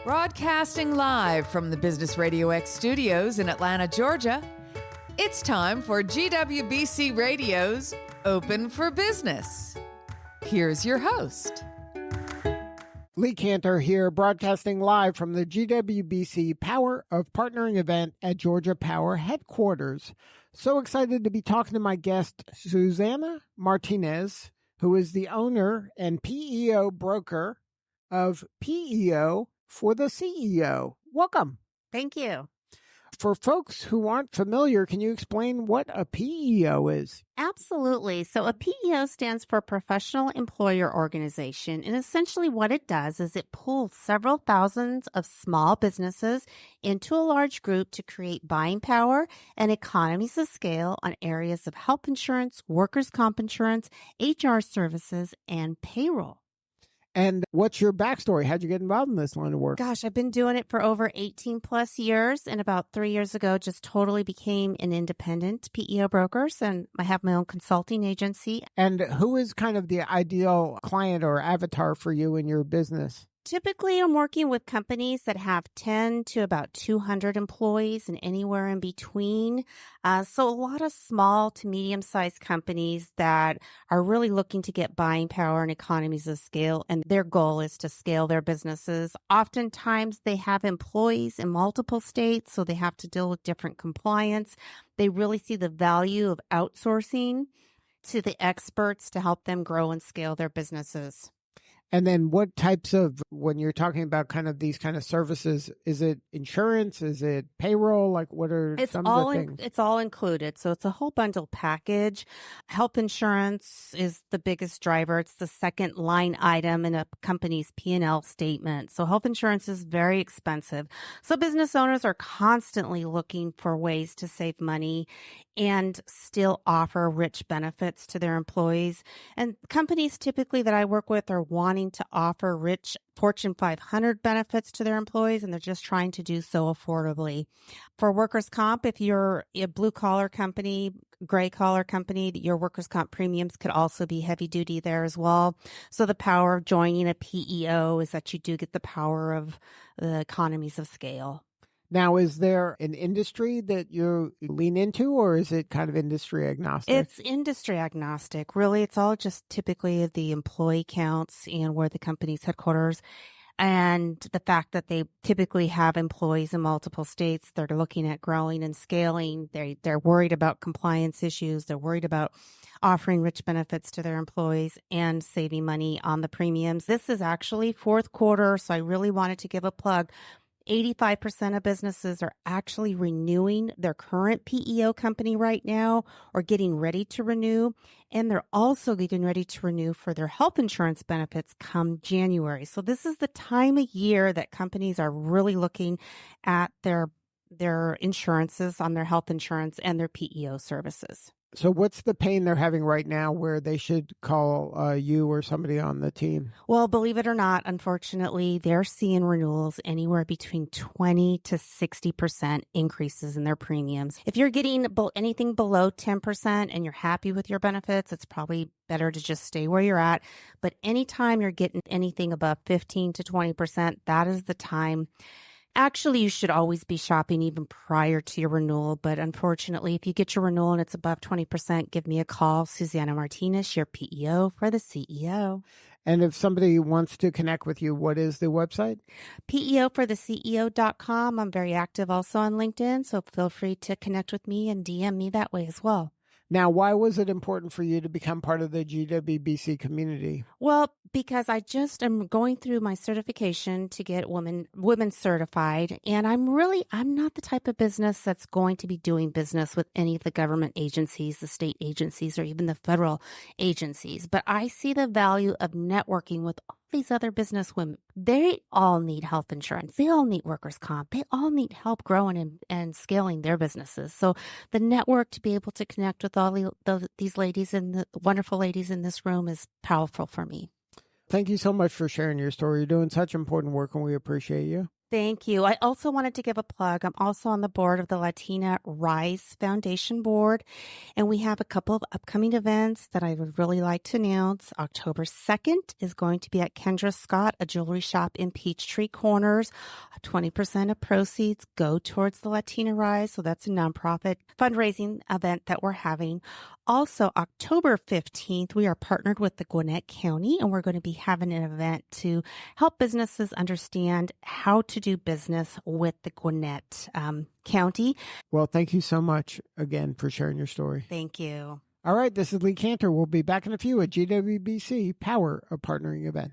Broadcasting live from the Business Radio X studios in Atlanta, Georgia, it's time for GWBC Radio's Open for Business. Here's your host. Lee Cantor here, broadcasting live from the GWBC Power of Partnering event at Georgia Power headquarters. So excited to be talking to my guest, Suzanna Martinez, who is the owner and PEO broker of PEO For The CEO. Welcome. Thank you. For folks who aren't familiar, can you explain what a PEO is? Absolutely. So a PEO stands for Professional Employer Organization. And essentially what it does is it pulls several thousands of small businesses into a large group to create buying power and economies of scale on areas of health insurance, workers' comp insurance, HR services, and payroll. And what's your backstory? How'd you get involved in this line of work? Gosh, I've been doing it for over 18 plus years, and about 3 years ago, just totally became an independent PEO broker, and I have my own consulting agency. And who is kind of the ideal client or avatar for you in your business? Typically, I'm working with companies that have 10 to about 200 employees and anywhere in between. So a lot of small to medium-sized companies that are really looking to get buying power and economies of scale, and their goal is to scale their businesses. Oftentimes, they have employees in multiple states, so they have to deal with different compliance. They really see the value of outsourcing to the experts to help them grow and scale their businesses. And then what types of, when you're talking about kind of these kind of services, is it insurance? Is it payroll? Like what are some of the things? It's all included. So it's a whole bundle package. Health insurance is the biggest driver. It's the second line item in a company's P&L statement. So health insurance is very expensive. So business owners are constantly looking for ways to save money and still offer rich benefits to their employees. And companies typically that I work with are wanting to offer rich Fortune 500 benefits to their employees, and they're just trying to do so affordably. For workers' comp, if you're a blue-collar company, gray-collar company, your workers' comp premiums could also be heavy-duty there as well. So the power of joining a PEO is that you do get the power of the economies of scale. Now, is there an industry that you lean into, or is it kind of industry agnostic? It's industry agnostic. Really, it's all just typically the employee counts and where the company's headquarters, and the fact that they typically have employees in multiple states. They're looking at growing and scaling. They're worried about compliance issues. They're worried about offering rich benefits to their employees and saving money on the premiums. This is actually fourth quarter, so I really wanted to give a plug. 85% of businesses are actually renewing their current PEO company right now or getting ready to renew. And they're also getting ready to renew for their health insurance benefits come January. So this is the time of year that companies are really looking at their insurances on their health insurance and their PEO services. So what's the pain they're having right now where they should call you or somebody on the team? Well, believe it or not, unfortunately, they're seeing renewals anywhere between 20 to 60% increases in their premiums. If you're getting anything below 10% and you're happy with your benefits, it's probably better to just stay where you're at. But anytime you're getting anything above 15 to 20%, that is the time. Actually, you should always be shopping even prior to your renewal. But unfortunately, if you get your renewal and it's above 20%, give me a call. Suzanna Martinez, your PEO for the CEO. And if somebody wants to connect with you, what is the website? PEOfortheceo.com. I'm very active also on LinkedIn, so feel free to connect with me and DM me that way as well. Now, why was it important for you to become part of the GWBC community? Well, because I just am going through my certification to get women certified. And I'm not the type of business that's going to be doing business with any of the government agencies, the state agencies, or even the federal agencies. But I see the value of networking with all these other business women. They all need health insurance. They all need workers' comp. They all need help growing and scaling their businesses. So the network to be able to connect with all these ladies and the wonderful ladies in this room is powerful for me. Thank you so much for sharing your story. You're doing such important work, and we appreciate you. Thank you. I also wanted to give a plug. I'm also on the board of the Latina Rise Foundation Board, and we have a couple of upcoming events that I would really like to announce. October 2nd is going to be at Kendra Scott, a jewelry shop in Peachtree Corners. 20% of proceeds go towards the Latina Rise, so that's a nonprofit fundraising event that we're having. Also, October 15th, we are partnered with the Gwinnett County, and we're going to be having an event to help businesses understand how to do business with the Gwinnett County. Well, thank you so much again for sharing your story. Thank you. All right, this is Lee Cantor. We'll be back in a few at GWBC Power of Partnering event.